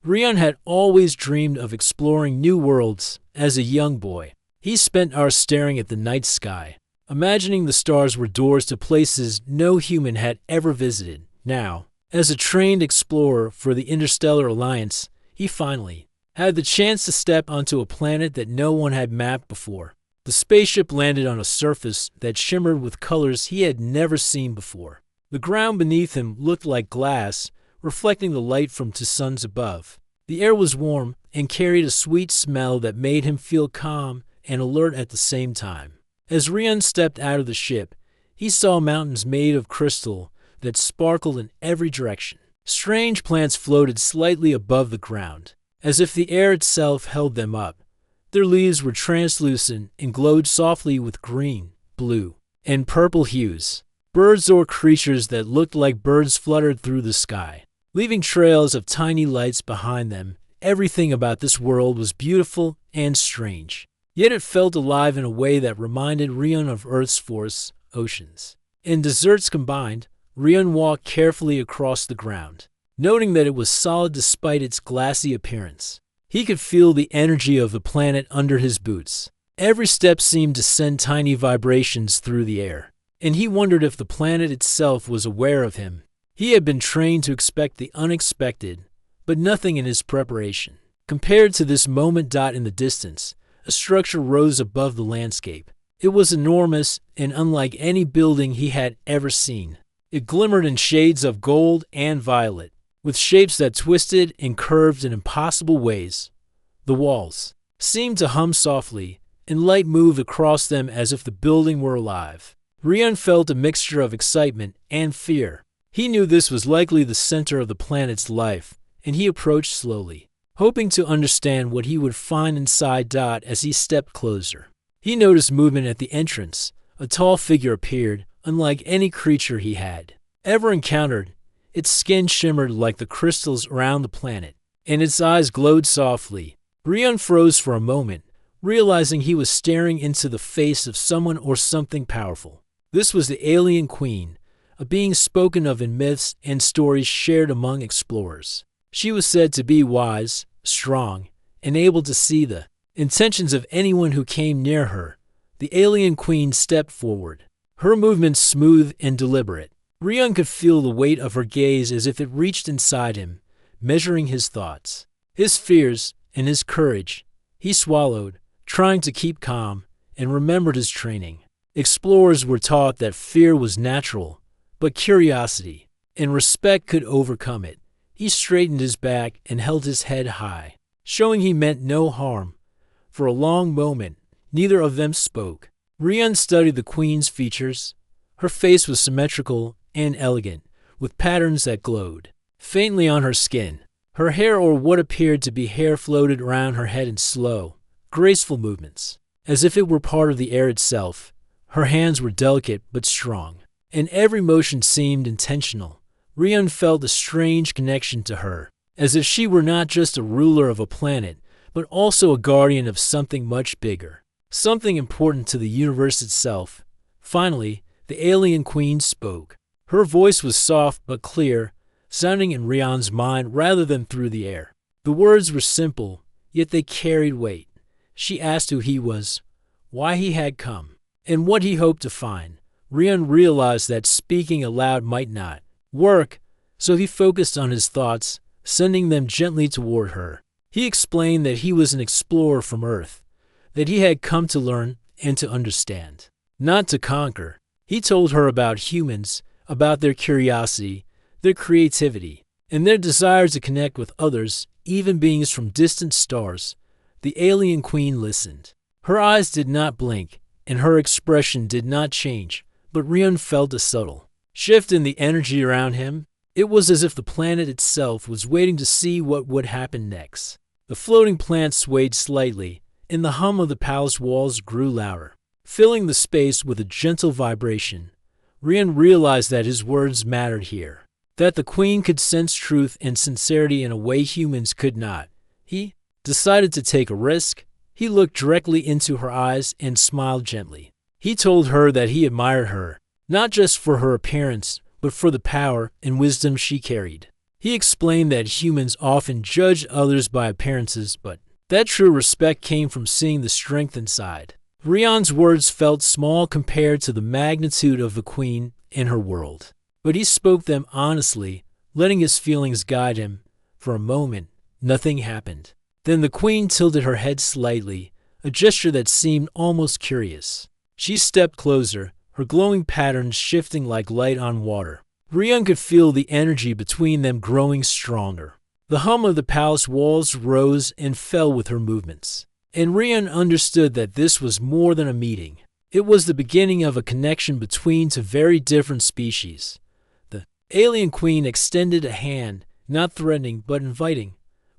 Rion had always dreamed of exploring new worlds as a young boy. He spent hours staring at the night sky, imagining the stars were doors to places no human had ever visited. Now, as a trained explorer for the Interstellar Alliance, he finally had the chance to step onto a planet that no one had mapped before. The spaceship landed on a surface that shimmered with colors he had never seen before. The ground beneath him looked like glass, reflecting the light from the suns above. The air was warm and carried a sweet smell that made him feel calm and alert at the same time. As Rion stepped out of the ship, he saw mountains made of crystal that sparkled in every direction. Strange plants floated slightly above the ground, as if the air itself held them up. Their leaves were translucent and glowed softly with green, blue, and purple hues. Birds or creatures that looked like birds fluttered through the sky, leaving trails of tiny lights behind them. Everything about this world was beautiful and strange, yet it felt alive in a way that reminded Rion of Earth's forests, oceans, and deserts combined. Rion walked carefully across the ground, noting that it was solid despite its glassy appearance. He could feel the energy of the planet under his boots. Every step seemed to send tiny vibrations through the air, and he wondered if the planet itself was aware of him. He had been trained to expect the unexpected, but nothing in his preparation. Compared to this moment in the distance, a structure rose above the landscape. It was enormous and unlike any building he had ever seen. It glimmered in shades of gold and violet, with shapes that twisted and curved in impossible ways. The walls seemed to hum softly, and light moved across them as if the building were alive. Rion felt a mixture of excitement and fear. He knew this was likely the center of the planet's life, and he approached slowly, hoping to understand what he would find inside. As he stepped closer, he noticed movement at the entrance. A tall figure appeared, unlike any creature he had ever encountered. Its skin shimmered like the crystals around the planet, and its eyes glowed softly. Rion froze for a moment, realizing he was staring into the face of someone or something powerful. This was the alien queen, a being spoken of in myths and stories shared among explorers. She was said to be wise, strong, and able to see the intentions of anyone who came near her. The alien queen stepped forward, her movements smooth and deliberate. Rion could feel the weight of her gaze as if it reached inside him, measuring his thoughts, his fears, and his courage. He swallowed, trying to keep calm, and remembered his training. Explorers were taught that fear was natural, but curiosity and respect could overcome it. He straightened his back and held his head high, showing he meant no harm. For a long moment, neither of them spoke. Rion studied the queen's features. Her face was symmetrical and elegant, with patterns that glowed faintly on her skin. Her hair, or what appeared to be hair, floated around her head in slow, graceful movements, as if it were part of the air itself. Her hands were delicate but strong, and every motion seemed intentional. Rion felt a strange connection to her, as if she were not just a ruler of a planet, but also a guardian of something much bigger, something important to the universe itself. Finally, the alien queen spoke. Her voice was soft but clear, sounding in Rion's mind rather than through the air. The words were simple, yet they carried weight. She asked who he was, why he had come, and what he hoped to find. Rion realized that speaking aloud might not work, so he focused on his thoughts, sending them gently toward her. He explained that he was an explorer from Earth, that he had come to learn and to understand, not to conquer. He told her about humans, about their curiosity, their creativity, and their desire to connect with others, even beings from distant stars. The alien queen listened. Her eyes did not blink, and her expression did not change, but Rion felt a subtle shift in the energy around him. It was as if the planet itself was waiting to see what would happen next. The floating plants swayed slightly, and the hum of the palace walls grew louder, filling the space with a gentle vibration. Rion realized that his words mattered here, that the queen could sense truth and sincerity in a way humans could not. He decided to take a risk. He looked directly into her eyes and smiled gently. He told her that he admired her, not just for her appearance, but for the power and wisdom she carried. He He explained that humans often judge others by appearances, but that true respect came from seeing the strength inside. Rion's words felt small compared to the magnitude of the queen in her world, but he spoke them honestly, letting his feelings guide him. For a moment, nothing happened. Then the queen tilted her head slightly, a gesture that seemed almost curious. She stepped closer, her glowing patterns shifting like light on water. Rion could feel the energy between them growing stronger. The hum of the palace walls rose and fell with her movements, and Rion understood that this was more than a meeting. It was the beginning of a connection between two very different species. The alien queen extended a hand, not threatening but inviting.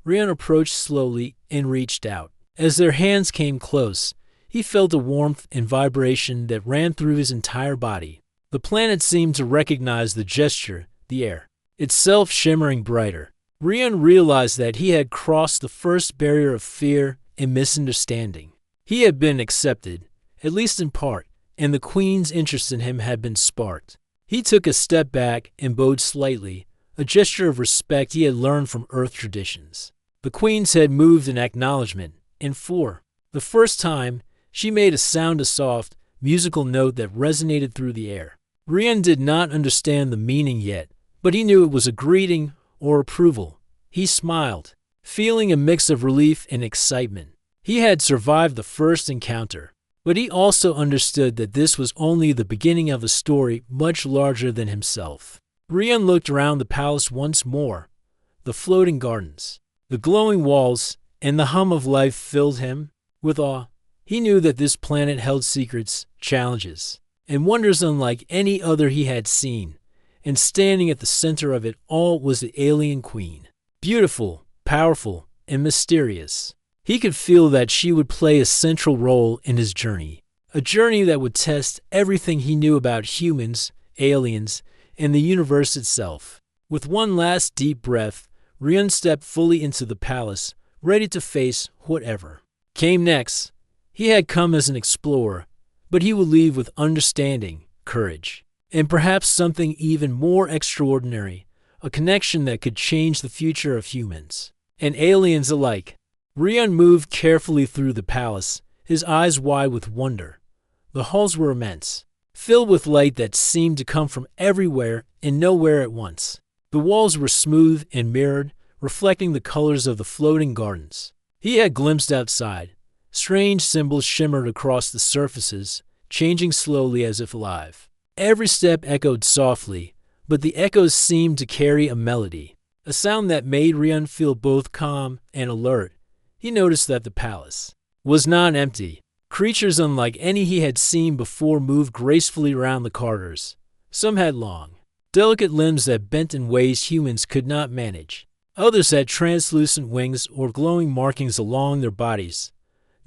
Rion approached slowly and reached out. As their hands came close, he felt a warmth and vibration that ran through his entire body. The planet seemed to recognize the gesture, the air itself shimmering brighter. Rion realized that he had crossed the first barrier of fear and misunderstanding. He had been accepted, at least in part, and the queen's interest in him had been sparked. He took a step back and bowed slightly, a gesture of respect he had learned from Earth traditions. The queen's head moved in acknowledgement, and for the first time, she made a sound, a soft, musical note that resonated through the air. Rion did not understand the meaning yet, but he knew it was a greeting or approval. He smiled, feeling a mix of relief and excitement. He had survived the first encounter, but he also understood that this was only the beginning of a story much larger than himself. Rion looked around the palace once more. The floating gardens, the glowing walls, and the hum of life filled him with awe. He knew that this planet held secrets, challenges, and wonders unlike any other he had seen, and standing at the center of it all was the alien queen. Beautiful, powerful, and mysterious. He could feel that she would play a central role in his journey, a journey that would test everything he knew about humans, aliens, and the universe itself. With one last deep breath, Rion stepped fully into the palace, ready to face whatever came next. He had come as an explorer, but he would leave with understanding, courage, and perhaps something even more extraordinary, a connection that could change the future of humans and aliens alike. Rion moved carefully through the palace, his eyes wide with wonder. The halls were immense, filled with light that seemed to come from everywhere and nowhere at once. The walls were smooth and mirrored, reflecting the colors of the floating gardens. He had glimpsed outside. Strange symbols shimmered across the surfaces, changing slowly as if alive. Every step echoed softly, but the echoes seemed to carry a melody, a sound that made Rion feel both calm and alert. He noticed that the palace was not empty. Creatures unlike any he had seen before moved gracefully around the corridors. Some had long, delicate limbs that bent in ways humans could not manage. Others had translucent wings or glowing markings along their bodies.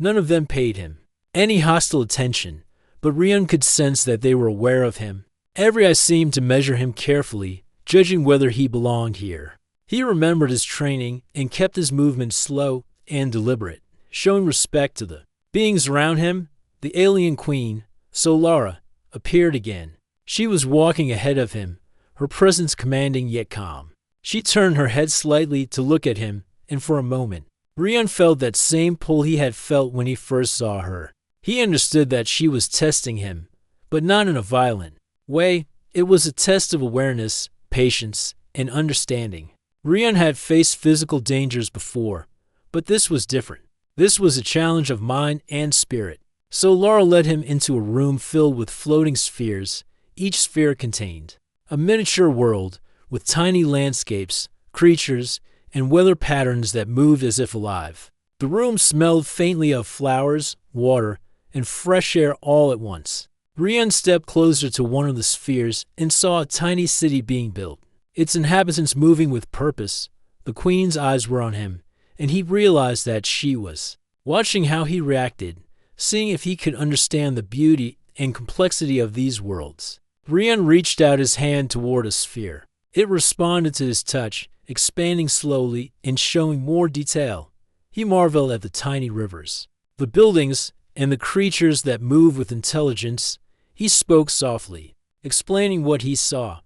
None of them paid him any hostile attention, but Rion could sense that they were aware of him. Every eye seemed to measure him carefully, judging whether he belonged here. He remembered his training and kept his movements slow and deliberate, showing respect to the beings around him. The alien queen, Solara, appeared again. She was walking ahead of him, her presence commanding yet calm. She turned her head slightly to look at him, and for a moment, Rion felt that same pull he had felt when he first saw her. He understood that she was testing him, but not in a violent way. It was a test of awareness, patience, and understanding. Rion had faced physical dangers before, but this was different. This was a challenge of mind and spirit. So Laura led him into a room filled with floating spheres. Each sphere contained a miniature world with tiny landscapes, creatures, and weather patterns that moved as if alive. The room smelled faintly of flowers, water, and fresh air all at once. Rion stepped closer to one of the spheres and saw a tiny city being built, its inhabitants moving with purpose. The queen's eyes were on him, and he realized that she was watching how he reacted, seeing if he could understand the beauty and complexity of these worlds. Rion reached out his hand toward a sphere. It responded to his touch, expanding slowly and showing more detail. He marveled at the tiny rivers, the buildings, and the creatures that moved with intelligence. He spoke softly, explaining what he saw.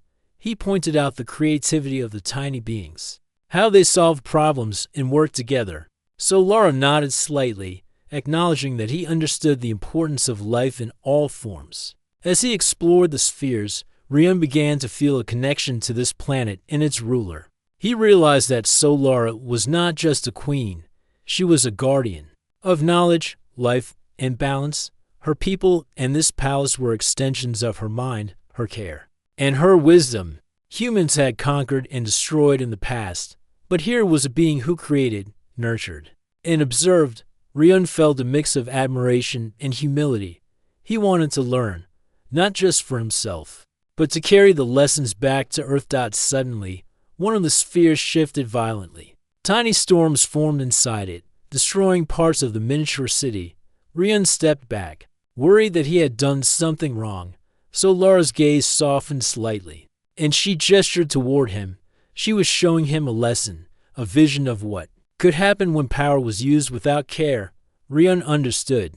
he pointed out the creativity of the tiny beings, how they solved problems and worked together. Solara nodded slightly, acknowledging that he understood the importance of life in all forms. As he explored the spheres, Rian began to feel a connection to this planet and its ruler. He realized that Solara was not just a queen, she was a guardian of knowledge, life, and balance. Her people and this palace were extensions of her mind, her care, and her wisdom. Humans had conquered and destroyed in the past, but here was a being who created, nurtured, and observed. Rian felt a mix of admiration and humility. He wanted to learn, not just for himself, but to carry the lessons back to Earth. Suddenly, one of the spheres shifted violently. Tiny storms formed inside it, destroying parts of the miniature city. Rian stepped back, worried that he had done something wrong. Solara's gaze softened slightly, and she gestured toward him. She was showing him a lesson, a vision of what could happen when power was used without care. Rian understood.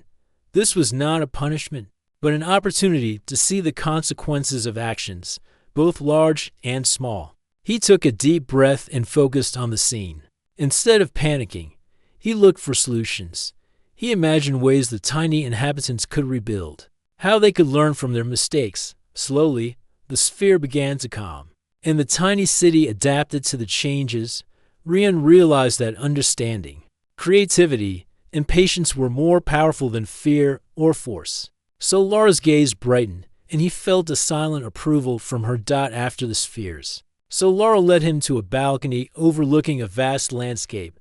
This was not a punishment, but an opportunity to see the consequences of actions, both large and small. He took a deep breath and focused on the scene. Instead of panicking, he looked for solutions. He imagined ways the tiny inhabitants could rebuild, how they could learn from their mistakes. Slowly, the sphere began to calm, and the tiny city adapted to the changes. Rian realized that understanding, creativity, and patience were more powerful than fear or force. Solara's gaze brightened, and he felt a silent approval from her. After the spheres, Solara led him to a balcony overlooking a vast landscape.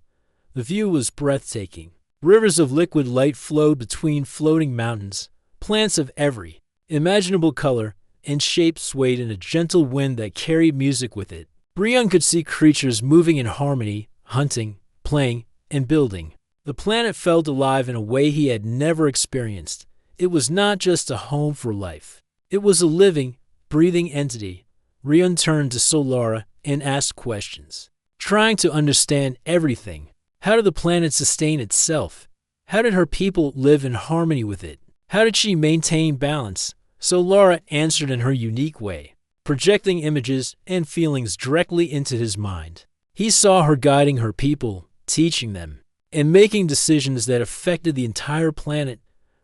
The view was breathtaking. Rivers of liquid light flowed between floating mountains. Plants of every imaginable color and shape swayed in a gentle wind that carried music with it. Rian could see creatures moving in harmony, hunting, playing, and building. The planet felt alive in a way he had never experienced. It was not just a home for life. It was a living, breathing entity. Rian turned to Solara and asked questions, trying to understand everything. How did the planet sustain itself? How did her people live in harmony with it? How did she maintain balance? Solara answered in her unique way, projecting images and feelings directly into his mind. He saw her guiding her people, teaching them, and making decisions that affected the entire planet.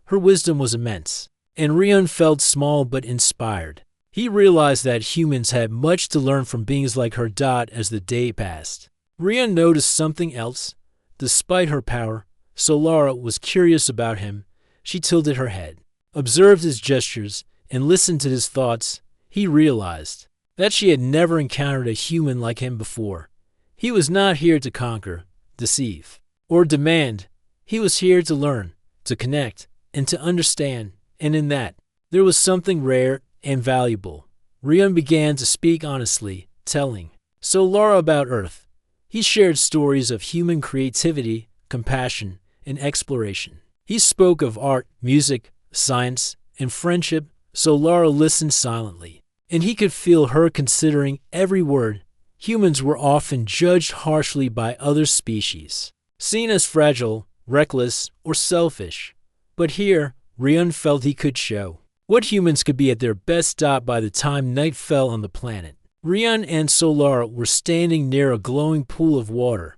Her wisdom was immense, and Rian felt small but inspired. He realized that humans had much to learn from beings like her. As the day passed, Rian noticed something else. Despite her power, Solara was curious about him. She tilted her head, observed his gestures, and listened to his thoughts. He realized that she had never encountered a human like him before. He was not here to conquer, deceive, or demand. He was here to learn, to connect, and to understand, and in that, there was something rare and valuable. Rian began to speak honestly, telling Solara about Earth. He shared stories of human creativity, compassion, and exploration. He spoke of art, music, science, and friendship. Solara listened silently, and he could feel her considering every word. Humans were often judged harshly by other species, seen as fragile, reckless, or selfish. But here, Rian felt he could show what humans could be at their best. By the time night fell on the planet, Rian and Solara were standing near a glowing pool of water.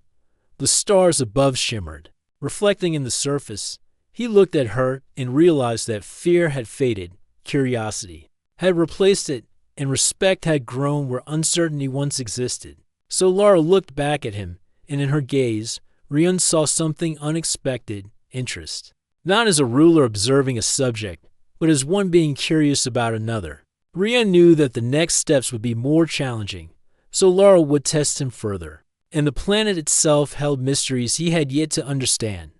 The stars above shimmered, reflecting in the surface. He looked at her and realized that fear had faded, curiosity had replaced it, and respect had grown where uncertainty once existed. Solara looked back at him, and in her gaze, Rian saw something unexpected: interest. Not as a ruler observing a subject, but as one being curious about another. Rian knew that the next steps would be more challenging. Solara would test him further, and the planet itself held mysteries he had yet to understand.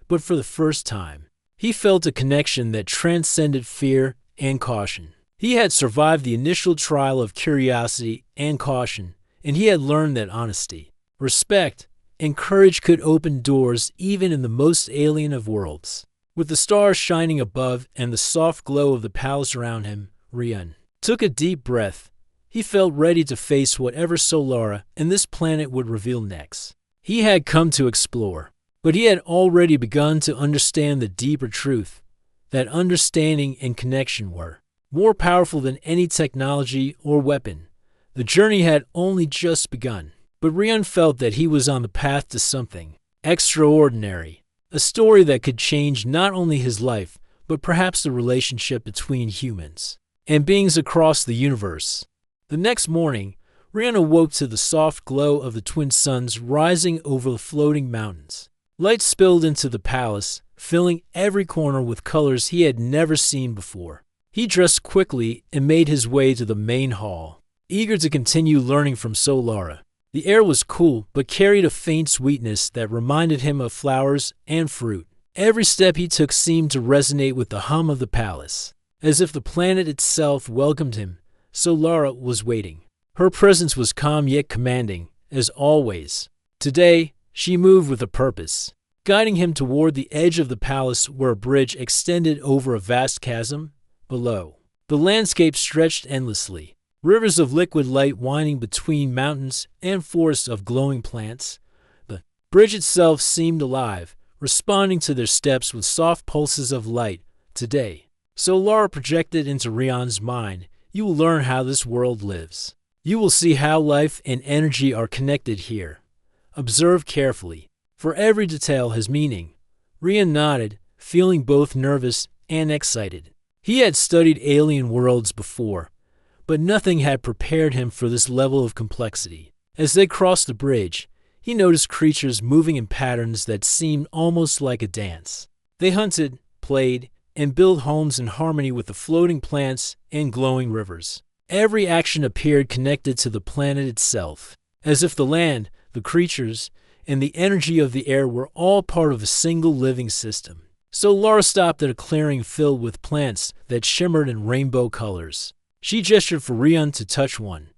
But for the first time, he felt a connection that transcended fear and caution. He had survived the initial trial of curiosity and caution, and he had learned that honesty, respect, and courage could open doors even in the most alien of worlds. With the stars shining above and the soft glow of the palace around him, Rian took a deep breath. He felt ready to face whatever Solara and this planet would reveal next. He had come to explore, but he had already begun to understand the deeper truth, that understanding and connection were more powerful than any technology or weapon. The journey had only just begun, but Rian felt that he was on the path to something extraordinary, a story that could change not only his life, but perhaps the relationship between humans and beings across the universe. The next morning, Rian awoke to the soft glow of the twin suns rising over the floating mountains. Light spilled into the palace, filling every corner with colors he had never seen before. He dressed quickly and made his way to the main hall, eager to continue learning from Solara. The air was cool, but carried a faint sweetness that reminded him of flowers and fruit. Every step he took seemed to resonate with the hum of the palace. As if the planet itself welcomed him, Solara was waiting. Her presence was calm yet commanding, as always. Today, she moved with a purpose, guiding him toward the edge of the palace where a bridge extended over a vast chasm below. The landscape stretched endlessly, rivers of liquid light winding between mountains and forests of glowing plants. The bridge itself seemed alive, responding to their steps with soft pulses of light. Today, Solara projected into Rian's mind, you will learn how this world lives. You will see how life and energy are connected here. Observe carefully, for every detail has meaning. Rian nodded, feeling both nervous and excited. He had studied alien worlds before, but nothing had prepared him for this level of complexity. As they crossed the bridge, he noticed creatures moving in patterns that seemed almost like a dance. They hunted, played, and built homes in harmony with the floating plants and glowing rivers. Every action appeared connected to the planet itself, as if the land, the creatures, and the energy of the air were all part of a single living system. Solara stopped at a clearing filled with plants that shimmered in rainbow colors. She gestured for Rian to touch one.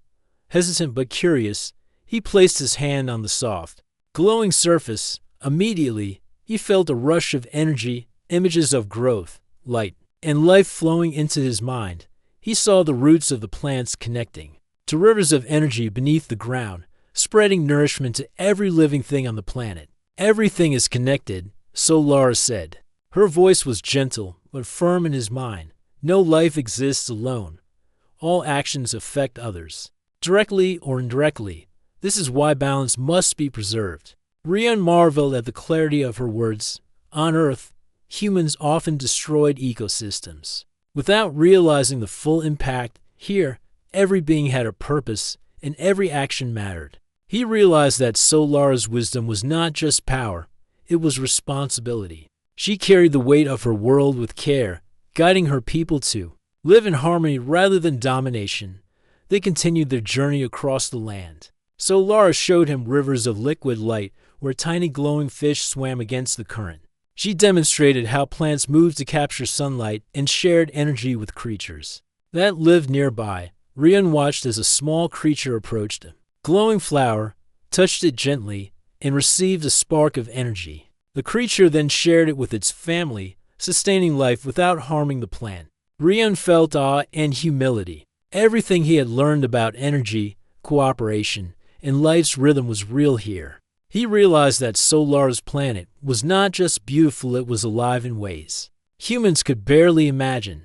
Hesitant but curious, he placed his hand on the soft, glowing surface. Immediately, he felt a rush of energy, images of growth, light, and life flowing into his mind. He saw the roots of the plants connecting to rivers of energy beneath the ground, spreading nourishment to every living thing on the planet. Everything is connected, Solara said. Her voice was gentle, but firm in his mind. No life exists alone. All actions affect others, directly or indirectly. This is why balance must be preserved. Rian marveled at the clarity of her words. On Earth, humans often destroyed ecosystems without realizing the full impact. Here, every being had a purpose, and every action mattered. He realized that Solara's wisdom was not just power, it was responsibility. She carried the weight of her world with care, guiding her people to live in harmony rather than domination. They continued their journey across the land. Solara showed him rivers of liquid light where tiny glowing fish swam against the current. She demonstrated how plants moved to capture sunlight and shared energy with creatures that lived nearby. Rian watched as a small creature approached him. Glowing flower, touched it gently, and received a spark of energy. The creature then shared it with its family, sustaining life without harming the plant. Rian felt awe and humility. Everything he had learned about energy, cooperation, and life's rhythm was real here. He realized that Solara's planet was not just beautiful, it was alive in ways humans could barely imagine.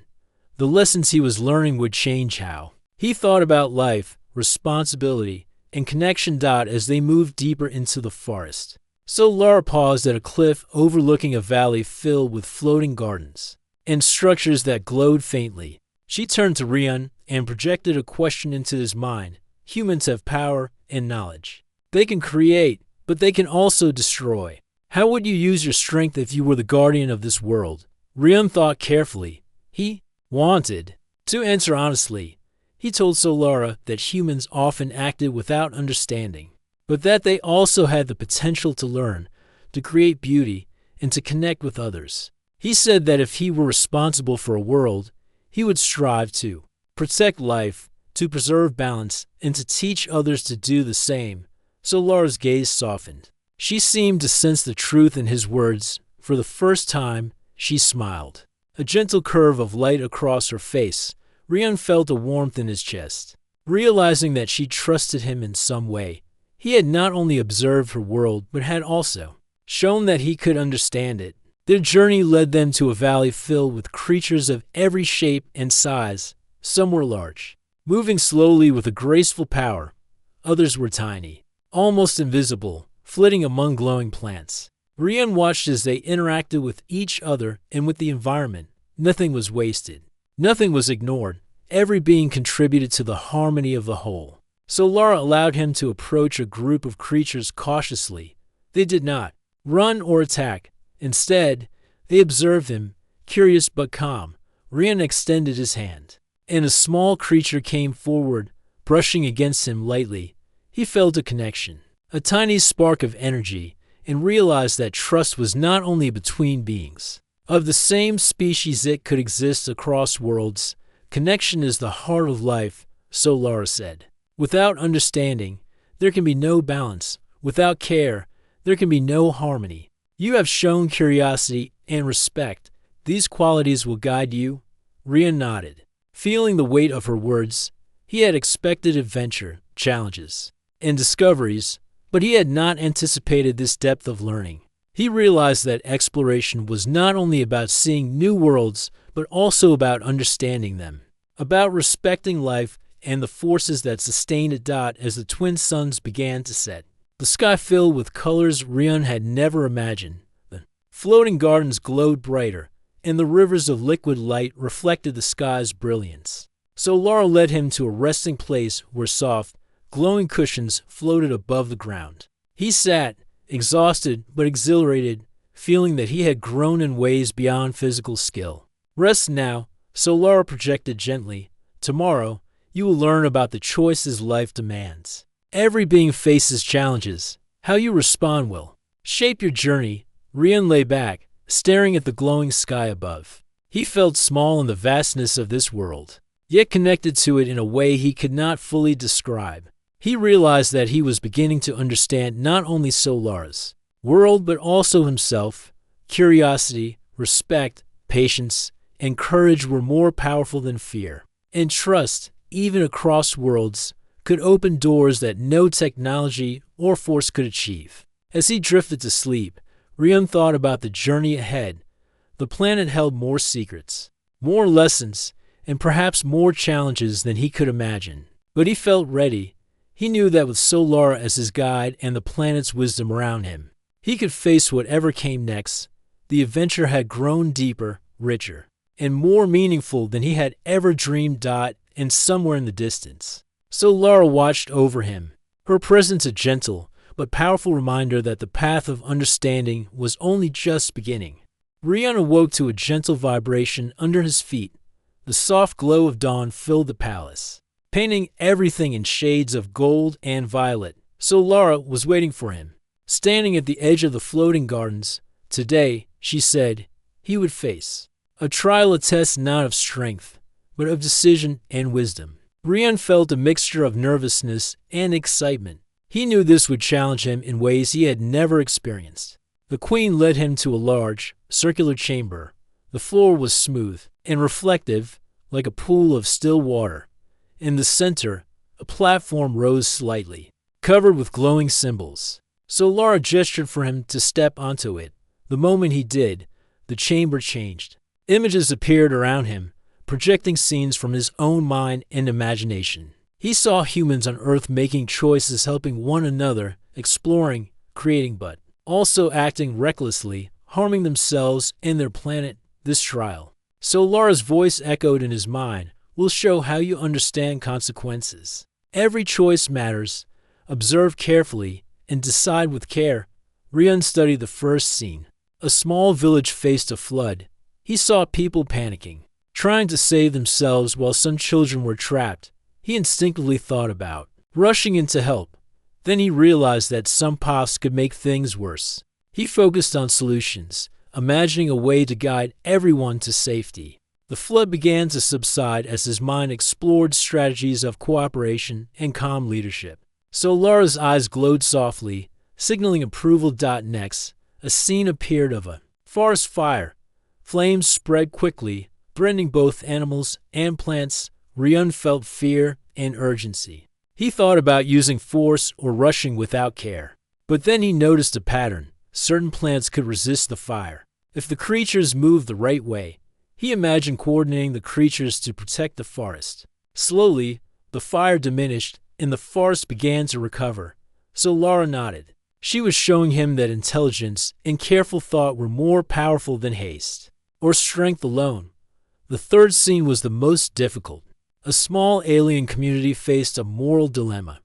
The lessons he was learning would change how he thought about life, responsibility, and connection. As they moved deeper into the forest, Solara paused at a cliff overlooking a valley filled with floating gardens and structures that glowed faintly. She turned to Rian and projected a question into his mind. Humans have power and knowledge. They can create, but they can also destroy. How would you use your strength if you were the guardian of this world? Rian thought carefully. He wanted to answer honestly. He told Solara that humans often acted without understanding, but that they also had the potential to learn, to create beauty, and to connect with others. He said that if he were responsible for a world, he would strive to protect life, to preserve balance, and to teach others to do the same. Solara's gaze softened. She seemed to sense the truth in his words. For the first time, she smiled. A gentle curve of light across her face. Rian felt a warmth in his chest. Realizing that she trusted him in some way, he had not only observed her world, but had also shown that he could understand it. Their journey led them to a valley filled with creatures of every shape and size. Some were large, moving slowly with a graceful power. Others were tiny, almost invisible, flitting among glowing plants. Rian watched as they interacted with each other and with the environment. Nothing was wasted. Nothing was ignored. Every being contributed to the harmony of the whole. So Lara allowed him to approach a group of creatures cautiously. They did not run or attack. Instead, they observed him, curious but calm. Rian extended his hand, and a small creature came forward, brushing against him lightly. He felt a connection, a tiny spark of energy, and realized that trust was not only between beings of the same species. It could exist across worlds. Connection is the heart of life, so Lara said. Without understanding, there can be no balance. Without care, there can be no harmony. You have shown curiosity and respect. These qualities will guide you. Rian nodded, feeling the weight of her words. He had expected adventure, challenges, and discoveries, but he had not anticipated this depth of learning. He realized that exploration was not only about seeing new worlds, but also about understanding them, about respecting life and the forces that sustained it. As the twin suns began to set, the sky filled with colors Rian had never imagined. The floating gardens glowed brighter, and the rivers of liquid light reflected the sky's brilliance. So Lara led him to a resting place where soft, glowing cushions floated above the ground. He sat, exhausted but exhilarated, feeling that he had grown in ways beyond physical skill. Rest now, so Lara projected gently. Tomorrow, you will learn about the choices life demands. Every being faces challenges. How you respond will shape your journey. Rian lay back, staring at the glowing sky above. He felt small in the vastness of this world, yet connected to it in a way he could not fully describe. He realized that he was beginning to understand not only Solara's world but also himself. Curiosity, respect, patience, and courage were more powerful than fear. And trust, even across worlds, could open doors that no technology or force could achieve. As he drifted to sleep, Rian thought about the journey ahead. The planet held more secrets, more lessons, and perhaps more challenges than he could imagine. But he felt ready. He knew that with Solara as his guide and the planet's wisdom around him, he could face whatever came next. The adventure had grown deeper, richer, and more meaningful than he had ever dreamed. And somewhere in the distance, Solara watched over him, her presence a gentle but powerful reminder that the path of understanding was only just beginning. Rian awoke to a gentle vibration under his feet. The soft glow of dawn filled the palace, painting everything in shades of gold and violet. Solara was waiting for him, standing at the edge of the floating gardens. Today, she said, he would face a trial, a test not of strength, but of decision and wisdom. Rian felt a mixture of nervousness and excitement. He knew this would challenge him in ways he had never experienced. The queen led him to a large, circular chamber. The floor was smooth and reflective, like a pool of still water. In the center, a platform rose slightly, covered with glowing symbols. Solara gestured for him to step onto it. The moment he did, the chamber changed. Images appeared around him, projecting scenes from his own mind and imagination. He saw humans on Earth making choices, helping one another, exploring, creating, but also acting recklessly, harming themselves and their planet. This trial, Solara's voice echoed in his mind, will show how you understand consequences. Every choice matters. Observe carefully and decide with care. Rian studied the first scene. A small village faced a flood. He saw people panicking, trying to save themselves while some children were trapped. He instinctively thought about rushing in to help. Then he realized that some paths could make things worse. He focused on solutions, imagining a way to guide everyone to safety. The flood began to subside as his mind explored strategies of cooperation and calm leadership. Solara's eyes glowed softly, signaling approval. Next, a scene appeared of a forest fire. Flames spread quickly, threatening both animals and plants. Rian felt fear and urgency. He thought about using force or rushing without care. But then he noticed a pattern. Certain plants could resist the fire if the creatures moved the right way. He imagined coordinating the creatures to protect the forest. Slowly, The fire diminished, and the forest began to recover. So Lara nodded. She was showing him that intelligence and careful thought were more powerful than haste, or strength alone. The third scene was the most difficult. A small alien community faced a moral dilemma.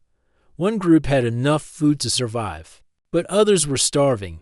One group had enough food to survive, but others were starving.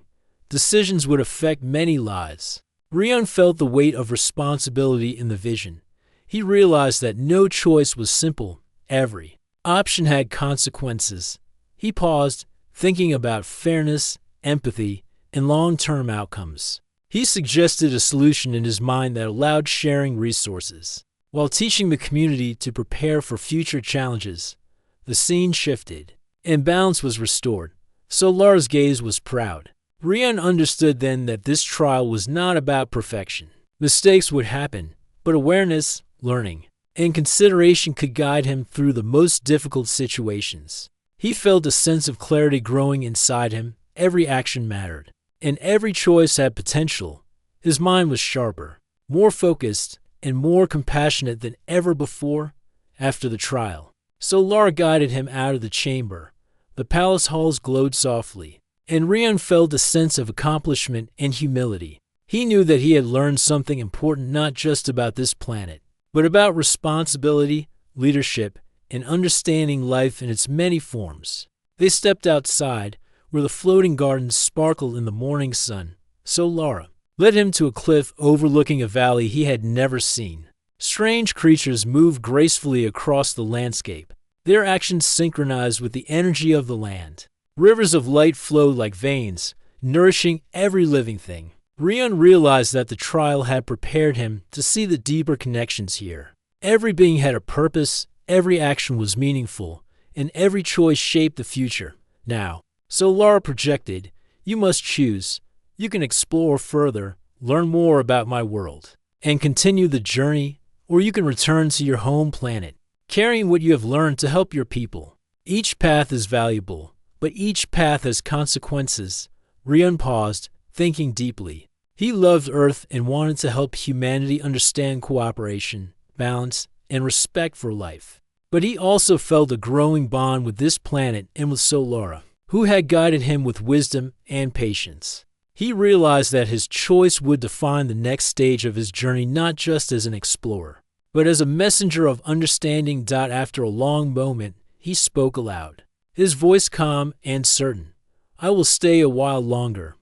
Decisions would affect many lives. Rion felt the weight of responsibility in the vision. He realized that no choice was simple. Every option had consequences. He paused, thinking about fairness, empathy, and long-term outcomes. He suggested a solution in his mind that allowed sharing resources, while teaching the community to prepare for future challenges. The scene shifted, and balance was restored. So Lara's gaze was proud. Rion understood then that this trial was not about perfection. Mistakes would happen, but awareness, learning, and consideration could guide him through the most difficult situations. He felt a sense of clarity growing inside him. Every action mattered, and every choice had potential. His mind was sharper, more focused, and more compassionate than ever before. After the trial, so Lara guided him out of the chamber. The palace halls glowed softly, and Rion felt a sense of accomplishment and humility. He knew that he had learned something important, not just about this planet, but about responsibility, leadership, and understanding life in its many forms. They stepped outside, where the floating gardens sparkled in the morning sun. So Lara led him to a cliff overlooking a valley he had never seen. Strange creatures moved gracefully across the landscape, their actions synchronized with the energy of the land. Rivers of light flowed like veins, nourishing every living thing. Rion realized that the trial had prepared him to see the deeper connections here. Every being had a purpose, every action was meaningful, and every choice shaped the future. Now, so Lara projected, you must choose. You can explore further, learn more about my world, and continue the journey, or you can return to your home planet, carrying what you have learned to help your people. Each path is valuable, but each path has consequences. Rion paused, thinking deeply. He loved Earth and wanted to help humanity understand cooperation, balance, and respect for life. But he also felt a growing bond with this planet and with Solara, who had guided him with wisdom and patience. He realized that his choice would define the next stage of his journey, not just as an explorer, but as a messenger of understanding. After a long moment, he spoke aloud, his voice calm and certain. I will stay a while longer.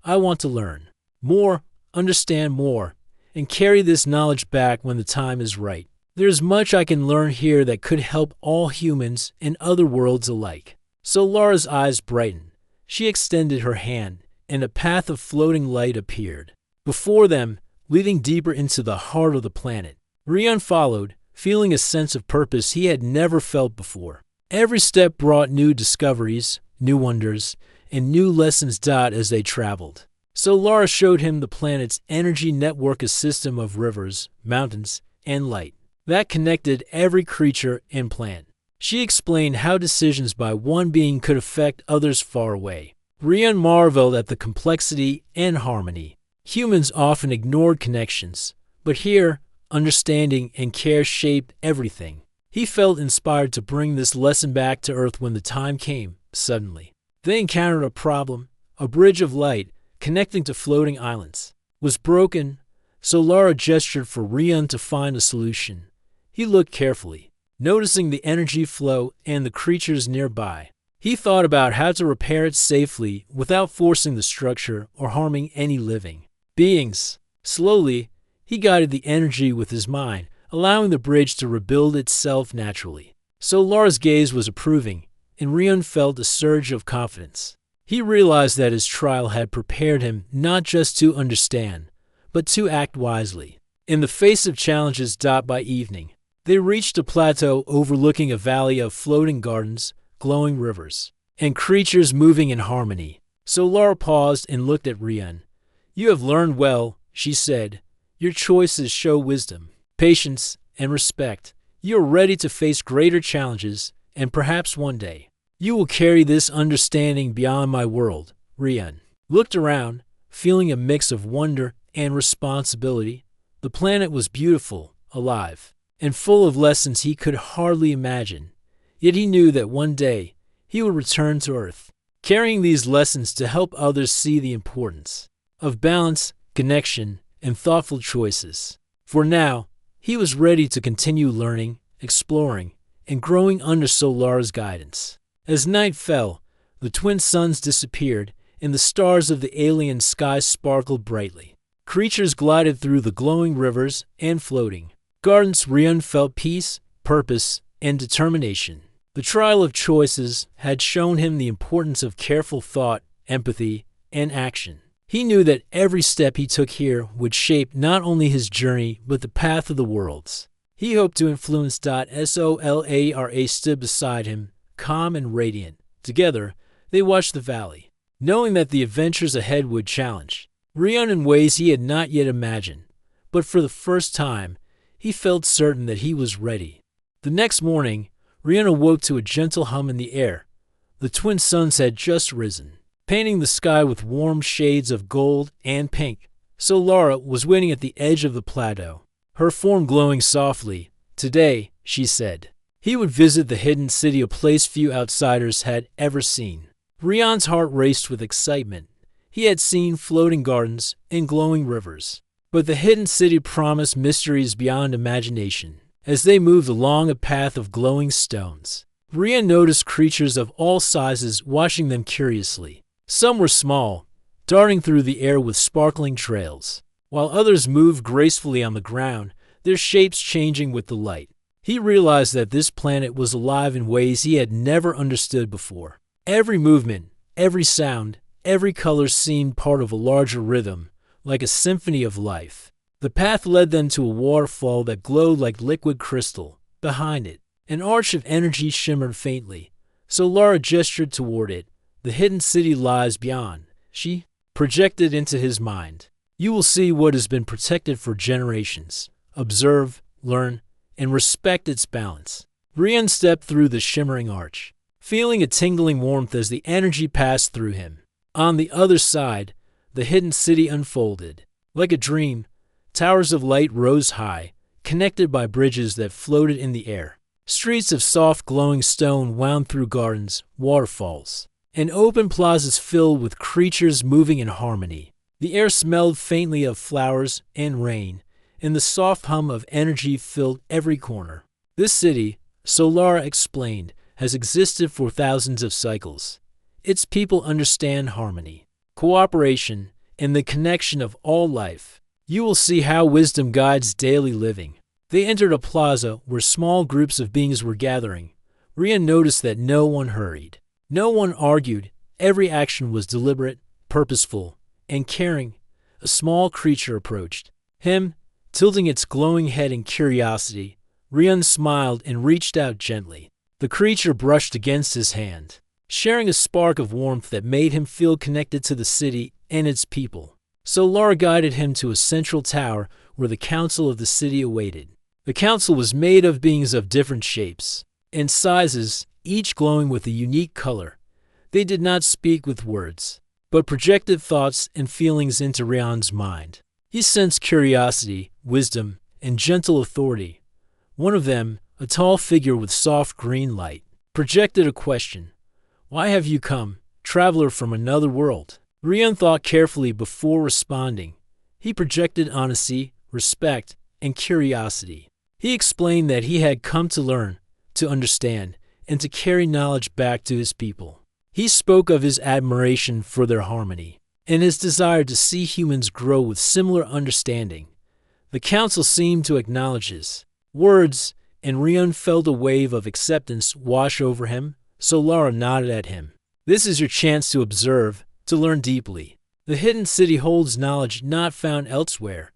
I want to learn more, understand more, and carry this knowledge back when the time is right. There's much I can learn here that could help all humans and other worlds alike. So Lara's eyes brightened. She extended her hand, and a path of floating light appeared before them, leading deeper into the heart of the planet. Rion followed, feeling a sense of purpose he had never felt before. Every step brought new discoveries, new wonders, and new lessons. As they traveled, so Lara showed him the planet's energy network, a system of rivers, mountains, and light that connected every creature and plant. She explained how decisions by one being could affect others far away. Rion marveled at the complexity and harmony. Humans often ignored connections, but here, understanding and care shaped everything. He felt inspired to bring this lesson back to Earth when the time came. Suddenly, they encountered a problem. A bridge of light, connecting to floating islands, was broken, so Lara gestured for Rion to find a solution. He looked carefully, noticing the energy flow and the creatures nearby. He thought about how to repair it safely without forcing the structure or harming any living beings. Slowly, he guided the energy with his mind, allowing the bridge to rebuild itself naturally. So Lara's gaze was approving, and Rion felt a surge of confidence. He realized that his trial had prepared him not just to understand, but to act wisely. In the face of challenges. By evening, they reached a plateau overlooking a valley of floating gardens, glowing rivers, and creatures moving in harmony. So Lara paused and looked at Rion. You have learned well, she said. Your choices show wisdom, patience, and respect. You are ready to face greater challenges, and perhaps one day, you will carry this understanding beyond my world. Rion looked around, feeling a mix of wonder and responsibility. The planet was beautiful, alive, and full of lessons he could hardly imagine. Yet he knew that one day he would return to Earth, carrying these lessons to help others see the importance of balance, connection, and thoughtful choices. For now, he was ready to continue learning, exploring, and growing under Solara's guidance. As night fell, the twin suns disappeared, and the stars of the alien sky sparkled brightly. Creatures glided through the glowing rivers and floating gardens. Rian felt peace, purpose, and determination. The trial of choices had shown him the importance of careful thought, empathy, and action. He knew that every step he took here would shape not only his journey but the path of the worlds. He hoped to influence. Solara stood beside him, calm and radiant. Together, they watched the valley, knowing that the adventures ahead would challenge Rian in ways he had not yet imagined. But for the first time, he felt certain that he was ready. The next morning, Rian awoke to a gentle hum in the air. The twin suns had just risen, painting the sky with warm shades of gold and pink. Solara was waiting at the edge of the plateau, her form glowing softly. Today, she said, he would visit the hidden city, a place few outsiders had ever seen. Rian's heart raced with excitement. He had seen floating gardens and glowing rivers, but the hidden city promised mysteries beyond imagination. As they moved along a path of glowing stones, Rian noticed creatures of all sizes watching them curiously. Some were small, darting through the air with sparkling trails, while others moved gracefully on the ground, their shapes changing with the light. He realized that this planet was alive in ways he had never understood before. Every movement, every sound, every color seemed part of a larger rhythm, like a symphony of life. The path led them to a waterfall that glowed like liquid crystal. Behind it, an arch of energy shimmered faintly. Solara gestured toward it. The hidden city lies beyond, she projected into his mind. You will see what has been protected for generations. Observe, learn, and respect its balance. Rian stepped through the shimmering arch, feeling a tingling warmth as the energy passed through him. On the other side, the hidden city unfolded. Like a dream, towers of light rose high, connected by bridges that floated in the air. Streets of soft glowing stone wound through gardens, waterfalls, and open plazas filled with creatures moving in harmony. The air smelled faintly of flowers and rain, and the soft hum of energy filled every corner. This city, Solara explained, has existed for thousands of cycles. Its people understand harmony, cooperation, and the connection of all life. You will see how wisdom guides daily living. They entered a plaza where small groups of beings were gathering. Rian noticed that no one hurried. No one argued. Every action was deliberate, purposeful, and caring. A small creature approached him, tilting its glowing head in curiosity. Rian smiled and reached out gently. The creature brushed against his hand, sharing a spark of warmth that made him feel connected to the city and its people. Solara guided him to a central tower where the council of the city awaited. The council was made of beings of different shapes and sizes, each glowing with a unique color. They did not speak with words, but projected thoughts and feelings into Rian's mind. He sensed curiosity, wisdom, and gentle authority. One of them, a tall figure with soft green light, projected a question. Why have you come, traveler from another world? Rian thought carefully before responding. He projected honesty, respect, and curiosity. He explained that he had come to learn, to understand, and to carry knowledge back to his people. He spoke of his admiration for their harmony and his desire to see humans grow with similar understanding. The council seemed to acknowledge his words, and Rian felt a wave of acceptance wash over him. Solara nodded at him. This is your chance to observe, to learn deeply. The hidden city holds knowledge not found elsewhere.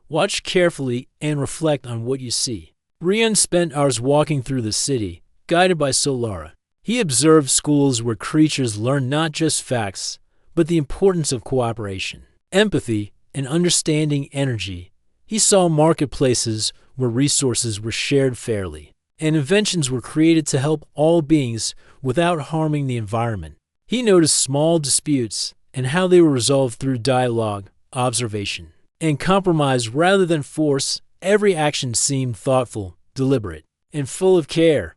Watch carefully and reflect on what you see. Rian spent hours walking through the city, guided by Solara. He observed schools where creatures learn not just facts, but the importance of cooperation, empathy, and understanding energy. He saw marketplaces where resources were shared fairly, and inventions were created to help all beings without harming the environment. He noticed small disputes and how they were resolved through dialogue, observation, and compromise rather than force. Every action seemed thoughtful, deliberate, and full of care.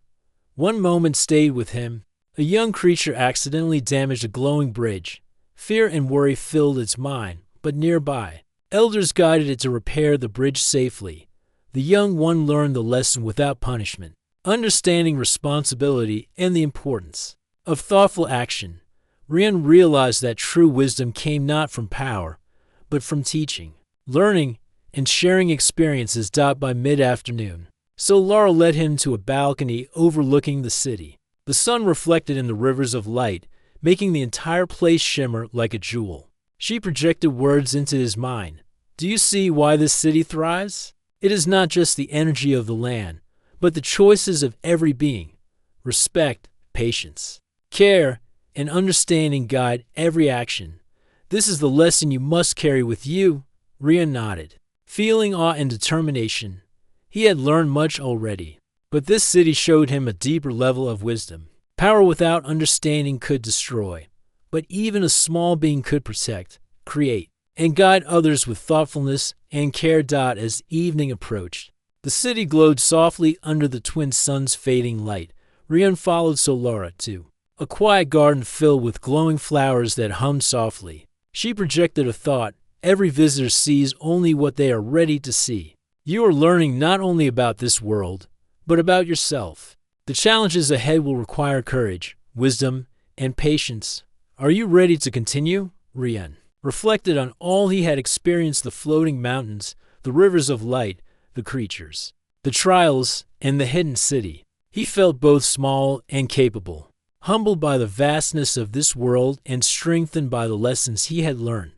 One moment stayed with him. A young creature accidentally damaged a glowing bridge. Fear and worry filled its mind, but nearby, elders guided it to repair the bridge safely. The young one learned the lesson without punishment, understanding responsibility and the importance of thoughtful action. Rian realized that true wisdom came not from power, but from teaching, learning, and sharing experiences. By mid-afternoon, Solara led him to a balcony overlooking the city. The sun reflected in the rivers of light, making the entire place shimmer like a jewel. She projected words into his mind. Do you see why this city thrives? It is not just the energy of the land, but the choices of every being. Respect, patience, care, and understanding guide every action. This is the lesson you must carry with you. Rian nodded, feeling awe and determination. He had learned much already, but this city showed him a deeper level of wisdom. Power without understanding could destroy, but even a small being could protect, create, and guide others with thoughtfulness and care. As evening approached, the city glowed softly under the twin suns' fading light. Rian followed Solara to a quiet garden filled with glowing flowers that hummed softly. She projected a thought. Every visitor sees only what they are ready to see. You are learning not only about this world, but about yourself. The challenges ahead will require courage, wisdom, and patience. Are you ready to continue? Rian reflected on all he had experienced: the floating mountains, the rivers of light, the creatures, the trials, and the hidden city. He felt both small and capable, humbled by the vastness of this world and strengthened by the lessons he had learned.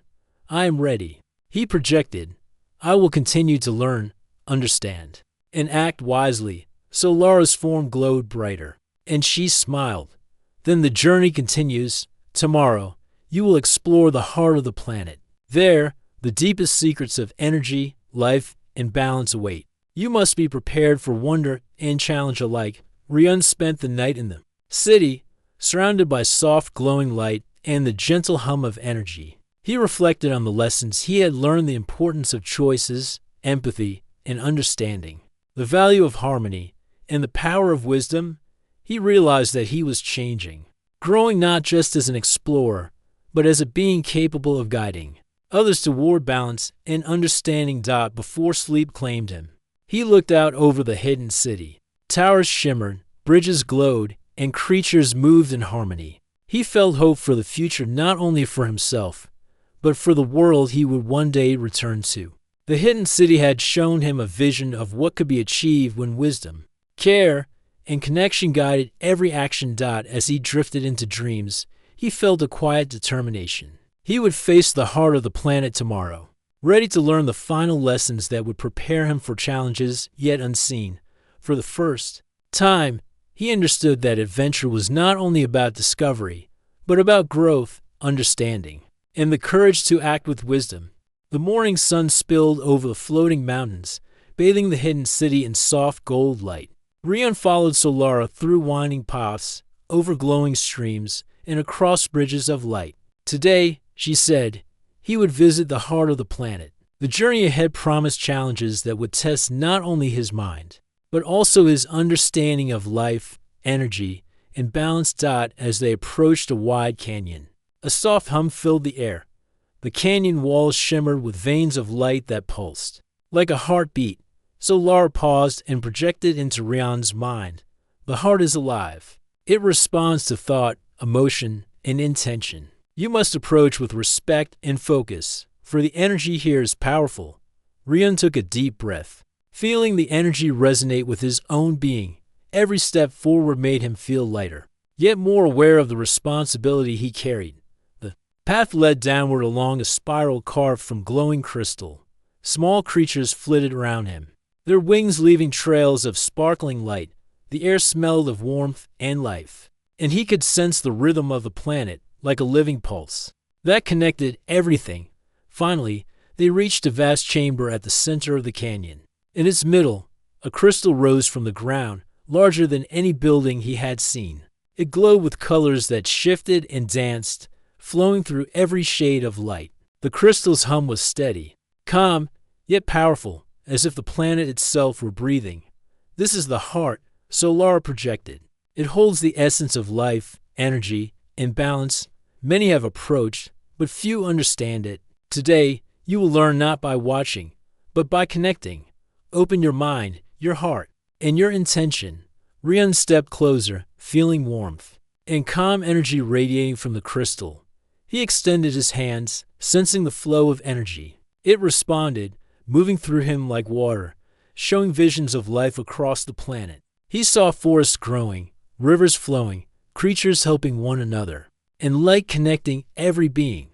I am ready, he projected. I will continue to learn, understand, and act wisely. Solara's form glowed brighter, and she smiled. Then the journey continues. Tomorrow, you will explore the heart of the planet. There, the deepest secrets of energy, life, and balance await. You must be prepared for wonder and challenge alike. Rian spent the night in the city, surrounded by soft glowing light and the gentle hum of energy. He reflected on the lessons he had learned: the importance of choices, empathy, and understanding, the value of harmony, and the power of wisdom. He realized that he was changing, growing not just as an explorer, but as a being capable of guiding others toward balance and understanding. Before sleep claimed him, he looked out over the hidden city. Towers shimmered, bridges glowed, and creatures moved in harmony. He felt hope for the future, not only for himself, but for the world he would one day return to. The hidden city had shown him a vision of what could be achieved when wisdom, care, and connection guided every action. As he drifted into dreams, he felt a quiet determination. He would face the heart of the planet tomorrow, ready to learn the final lessons that would prepare him for challenges yet unseen. For the first time, he understood that adventure was not only about discovery, but about growth, understanding, and the courage to act with wisdom. The morning sun spilled over the floating mountains, bathing the hidden city in soft gold light. Rian followed Solara through winding paths, over glowing streams, and across bridges of light. Today, she said, he would visit the heart of the planet. The journey ahead promised challenges that would test not only his mind, but also his understanding of life, energy, and balance. As they approached a wide canyon, a soft hum filled the air. The canyon walls shimmered with veins of light that pulsed like a heartbeat. Solara paused and projected into Rian's mind. The heart is alive. It responds to thought, emotion, and intention. You must approach with respect and focus, for the energy here is powerful. Rian took a deep breath, feeling the energy resonate with his own being. Every step forward made him feel lighter, yet more aware of the responsibility he carried. The path led downward along a spiral carved from glowing crystal. Small creatures flitted around him, their wings leaving trails of sparkling light. The air smelled of warmth and life, and he could sense the rhythm of the planet like a living pulse that connected everything. Finally, they reached a vast chamber at the center of the canyon. In its middle, a crystal rose from the ground, larger than any building he had seen. It glowed with colors that shifted and danced, flowing through every shade of light. The crystal's hum was steady, calm, yet powerful, as if the planet itself were breathing. This is the heart, Solara projected. It holds the essence of life, energy, and balance. Many have approached, but few understand it. Today, you will learn not by watching, but by connecting. Open your mind, your heart, and your intention. Rian stepped closer, feeling warmth and calm energy radiating from the crystal. He extended his hands, sensing the flow of energy. It responded, moving through him like water, showing visions of life across the planet. He saw forests growing, rivers flowing, creatures helping one another, and light connecting every being.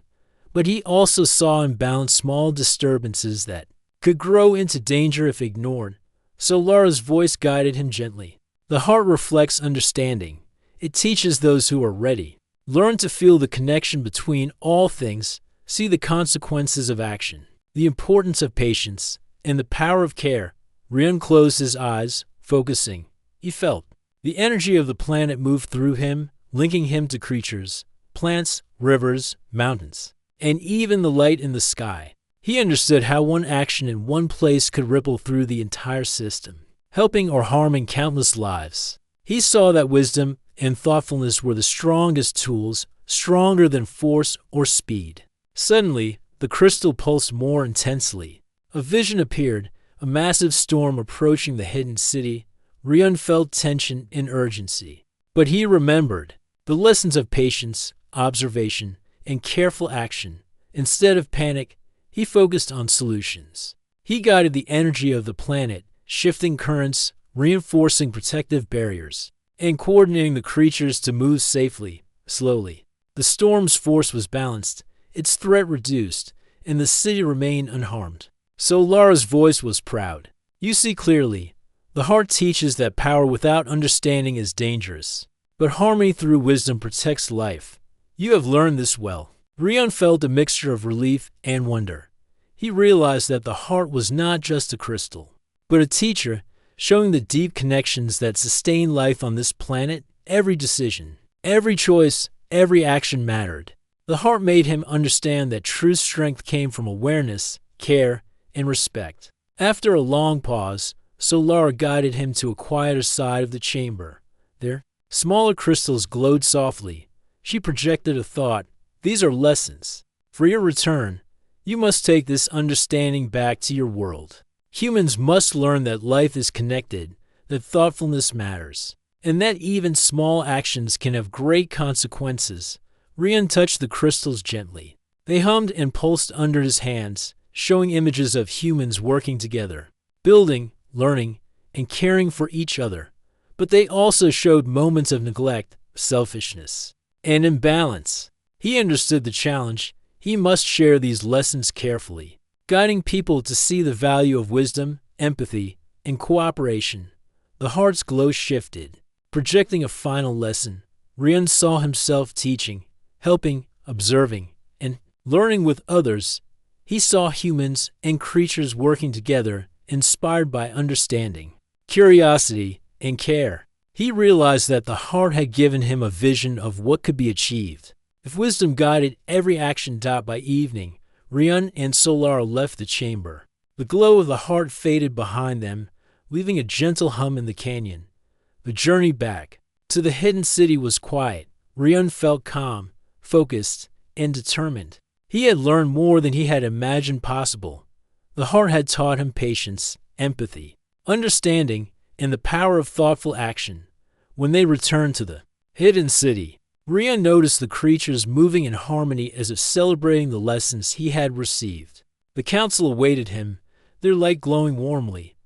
But he also saw and balanced small disturbances that could grow into danger if ignored. Solara's voice guided him gently. The heart reflects understanding. It teaches those who are ready. Learn to feel the connection between all things, see the consequences of action, the importance of patience, and the power of care. Rian closed his eyes, focusing. He felt the energy of the planet move through him, linking him to creatures, plants, rivers, mountains, and even the light in the sky. He understood how one action in one place could ripple through the entire system, helping or harming countless lives. He saw that wisdom and thoughtfulness were the strongest tools, stronger than force or speed. Suddenly, the crystal pulsed more intensely. A vision appeared, a massive storm approaching the hidden city. Rian felt tension and urgency. But he remembered the lessons of patience, observation, and careful action. Instead of panic, he focused on solutions. He guided the energy of the planet, shifting currents, reinforcing protective barriers, and coordinating the creatures to move safely, slowly. The storm's force was balanced, its threat reduced, and the city remained unharmed. Solara's voice was proud. You see clearly. The heart teaches that power without understanding is dangerous, but harmony through wisdom protects life. You have learned this well. Rian felt a mixture of relief and wonder. He realized that the heart was not just a crystal, but a teacher, showing the deep connections that sustain life on this planet. Every decision, every choice, every action mattered. The heart made him understand that true strength came from awareness, care, and respect. After a long pause, Solara guided him to a quieter side of the chamber. There, smaller crystals glowed softly. She projected a thought. These are lessons. For your return, you must take this understanding back to your world. Humans must learn that life is connected, that thoughtfulness matters, and that even small actions can have great consequences. Rian touched the crystals gently. They hummed and pulsed under his hands, showing images of humans working together, building, learning, and caring for each other. But they also showed moments of neglect, selfishness, and imbalance. He understood the challenge. He must share these lessons carefully, guiding people to see the value of wisdom, empathy, and cooperation. The heart's glow shifted, projecting a final lesson. Rian saw himself teaching, helping, observing, and learning with others. He saw humans and creatures working together, inspired by understanding, curiosity, and care. He realized that the heart had given him a vision of what could be achieved. If wisdom guided every action. By evening, Rian and Solara left the chamber. The glow of the heart faded behind them, leaving a gentle hum in the canyon. The journey back to the hidden city was quiet. Rian felt calm, focused, and determined. He had learned more than he had imagined possible. The heart had taught him patience, empathy, understanding, and the power of thoughtful action. When they returned to the hidden city, Rian noticed the creatures moving in harmony as if celebrating the lessons he had received. The council awaited him, their light glowing warmly.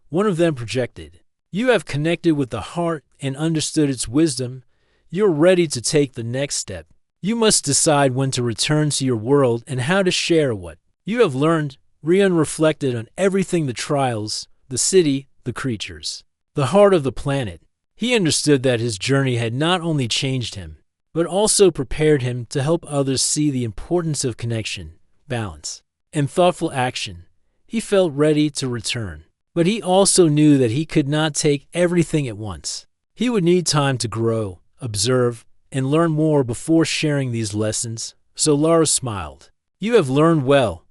One of them projected, "You have connected with the heart and understood its wisdom. You're ready to take the next step. You must decide when to return to your world and how to share what you have learned." Rian reflected on everything: the trials, the city, the creatures, the heart of the planet. He understood that his journey had not only changed him, but also prepared him to help others see the importance of connection, balance, and thoughtful action. He felt ready to return, but he also knew that he could not take everything at once. He would need time to grow, observe, and learn more before sharing these lessons. Solara smiled. "You have learned well.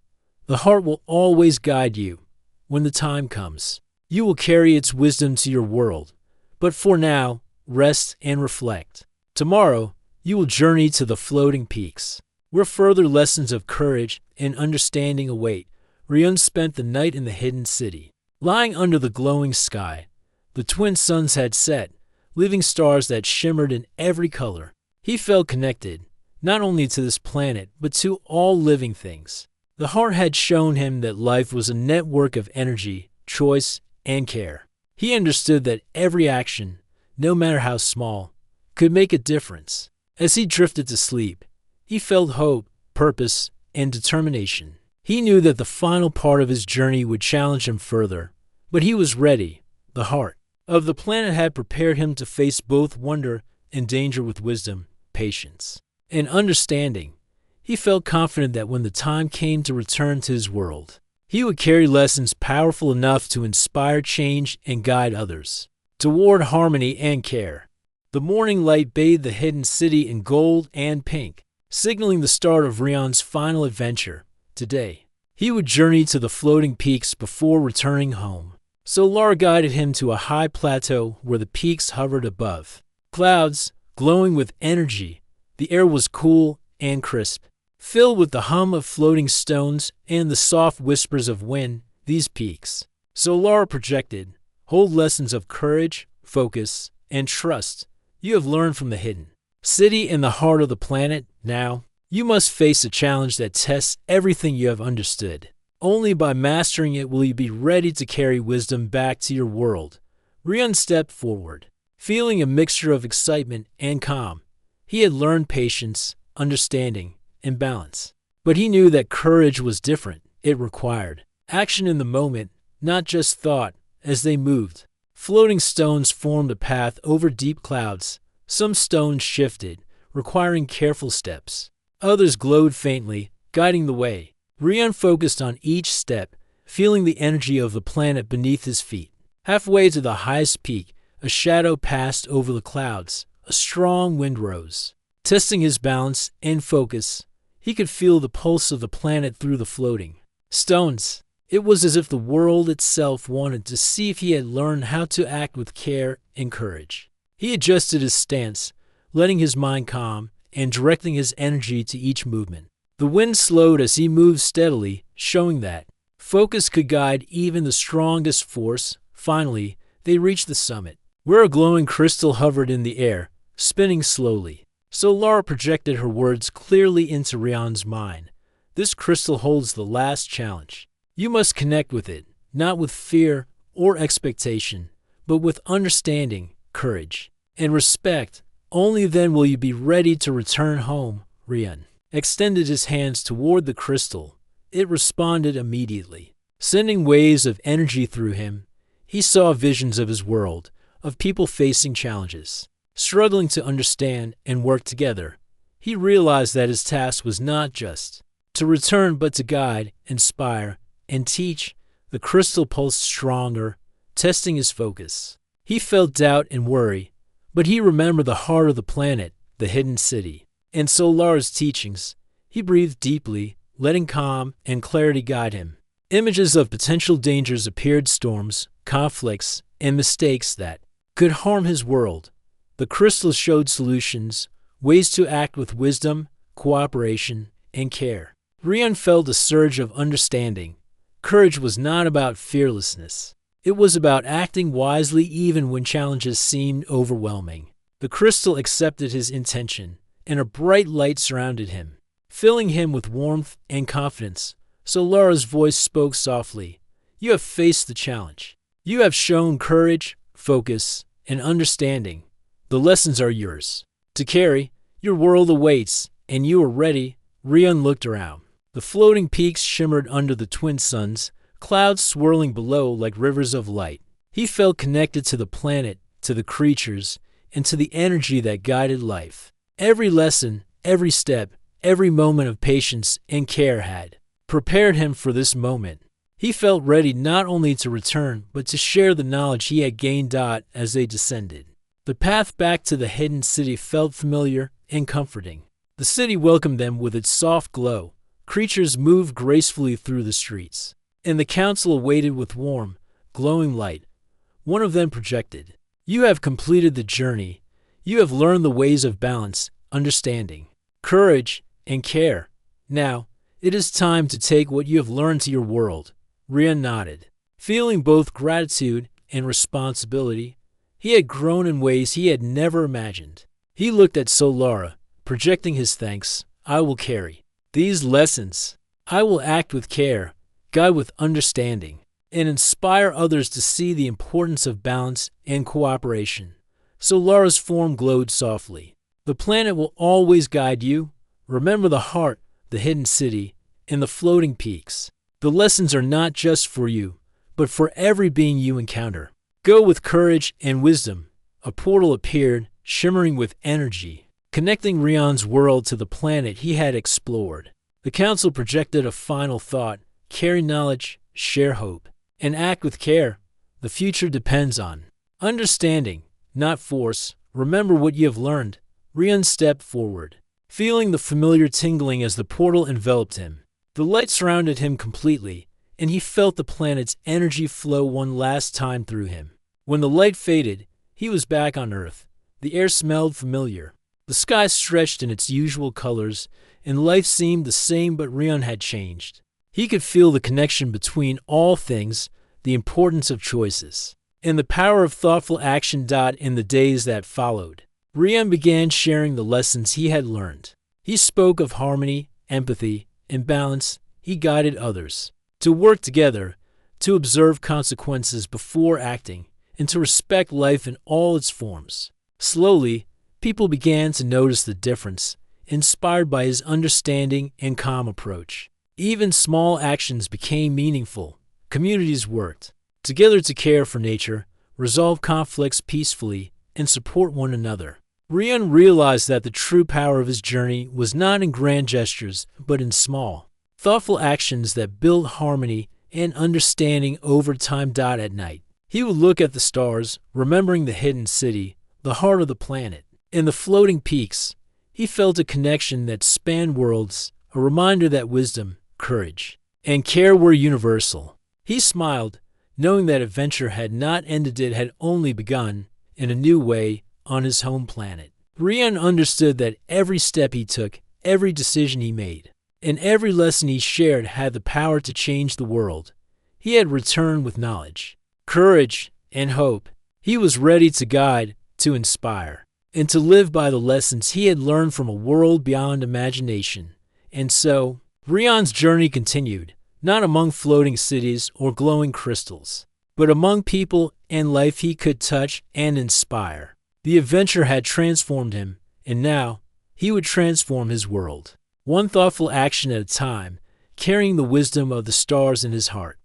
The heart will always guide you when the time comes." You will carry its wisdom to your world. But for now, rest and reflect. Tomorrow, you will journey to the floating peaks, where further lessons of courage and understanding await. Ryun spent the night in the hidden city. Lying under the glowing sky, the twin suns had set, leaving stars that shimmered in every color. He felt connected, not only to this planet, but to all living things. The heart had shown him that life was a network of energy, choice, and care. He understood that every action, no matter how small, could make a difference. As he drifted to sleep, he felt hope, purpose, and determination. He knew that the final part of his journey would challenge him further, but he was ready. The heart of the planet had prepared him to face both wonder and danger with wisdom, patience, and understanding. He felt confident that when the time came to return to his world, he would carry lessons powerful enough to inspire change and guide others toward harmony and care. The morning light bathed the hidden city in gold and pink, signaling the start of Ryun's final adventure. Today, he would journey to the floating peaks before returning home. Solar guided him to a high plateau where the peaks hovered above. Clouds, glowing with energy, the air was cool and crisp, filled with the hum of floating stones and the soft whispers of wind. These peaks, Solar projected, hold lessons of courage, focus, and trust you have learned from the hidden city in the heart of the planet. Now, you must face a challenge that tests everything you have understood. Only by mastering it will you be ready to carry wisdom back to your world. Ryun stepped forward, feeling a mixture of excitement and calm. He had learned patience, understanding, and balance. But he knew that courage was different. It required action in the moment, not just thought. As they moved, floating stones formed a path over deep clouds. Some stones shifted, requiring careful steps. Others glowed faintly, guiding the way. Ryun focused on each step, feeling the energy of the planet beneath his feet. Halfway to the highest peak, a shadow passed over the clouds. A strong wind rose. Testing his balance and focus, he could feel the pulse of the planet through the floating stones. It was as if the world itself wanted to see if he had learned how to act with care and courage. He adjusted his stance, letting his mind calm and directing his energy to each movement. The wind slowed as he moved steadily, showing that focus could guide even the strongest force. Finally, they reached the summit, where a glowing crystal hovered in the air, spinning slowly. Solar projected her words clearly into Ryun's mind. This crystal holds the last challenge. You must connect with it, not with fear or expectation, but with understanding, courage, and respect. Only then will you be ready to return home. Ryun extended his hands toward the crystal. It responded immediately, sending waves of energy through him. He saw visions of his world, of people facing challenges, struggling to understand and work together. He realized that his task was not just to return, but to guide, inspire, and teach. The crystal pulsed stronger, testing his focus. He felt doubt and worry, but he remembered the heart of the planet, the hidden city, and Solar's teachings. He breathed deeply, letting calm and clarity guide him. Images of potential dangers appeared: storms, conflicts, and mistakes that could harm his world. The crystal showed solutions, ways to act with wisdom, cooperation, and care. Ryun felt a surge of understanding. Courage was not about fearlessness. It was about acting wisely even when challenges seemed overwhelming. The crystal accepted his intention, and a bright light surrounded him, filling him with warmth and confidence. Solar's voice spoke softly. You have faced the challenge. You have shown courage, focus, and understanding. The lessons are yours to carry. Your world awaits, and you are ready. Ryun looked around. The floating peaks shimmered under the twin suns, clouds swirling below like rivers of light. He felt connected to the planet, to the creatures, and to the energy that guided life. Every lesson, every step, every moment of patience and care had prepared him for this moment. He felt ready not only to return, but to share the knowledge he had gained. As they descended, the path back to the hidden city felt familiar and comforting. The city welcomed them with its soft glow. Creatures moved gracefully through the streets, and the council awaited with warm, glowing light. One of them projected. You have completed the journey. You have learned the ways of balance, understanding, courage, and care. Now, it is time to take what you have learned to your world. Rian nodded. Feeling both gratitude and responsibility, he had grown in ways he had never imagined. He looked at Solara, projecting his thanks. I will carry these lessons. I will act with care, guide with understanding, and inspire others to see the importance of balance and cooperation. Solara's form glowed softly. The planet will always guide you. Remember the heart, the hidden city, and the floating peaks. The lessons are not just for you, but for every being you encounter. Go with courage and wisdom. A portal appeared, shimmering with energy, connecting Rian's world to the planet he had explored. The council projected a final thought: carry knowledge, share hope, and act with care. The future depends on understanding, not force. Remember what you have learned. Rian stepped forward, feeling the familiar tingling as the portal enveloped him. The light surrounded him completely, and he felt the planet's energy flow one last time through him. When the light faded, he was back on Earth. The air smelled familiar. The sky stretched in its usual colors, and life seemed the same, but Rian had changed. He could feel the connection between all things, the importance of choices, and the power of thoughtful action. In the days that followed, Rian began sharing the lessons he had learned. He spoke of harmony, empathy, and balance. He guided others to work together, to observe consequences before acting, and to respect life in all its forms. Slowly, people began to notice the difference, inspired by his understanding and calm approach. Even small actions became meaningful. Communities worked together to care for nature, resolve conflicts peacefully, and support one another. Rian realized that the true power of his journey was not in grand gestures, but in small, thoughtful actions that built harmony and understanding over time. At night, he would look at the stars, remembering the hidden city, the heart of the planet, and the floating peaks. He felt a connection that spanned worlds, a reminder that wisdom, courage, and care were universal. He smiled, knowing that adventure had not ended, it had only begun, in a new way, on his home planet. Rian understood that every step he took, every decision he made, and every lesson he shared had the power to change the world. He had returned with knowledge, courage, and hope. He was ready to guide, to inspire, and to live by the lessons he had learned from a world beyond imagination. And so, Rian's journey continued, not among floating cities or glowing crystals, but among people and life he could touch and inspire. The adventure had transformed him, and now he would transform his world, one thoughtful action at a time, carrying the wisdom of the stars in his heart.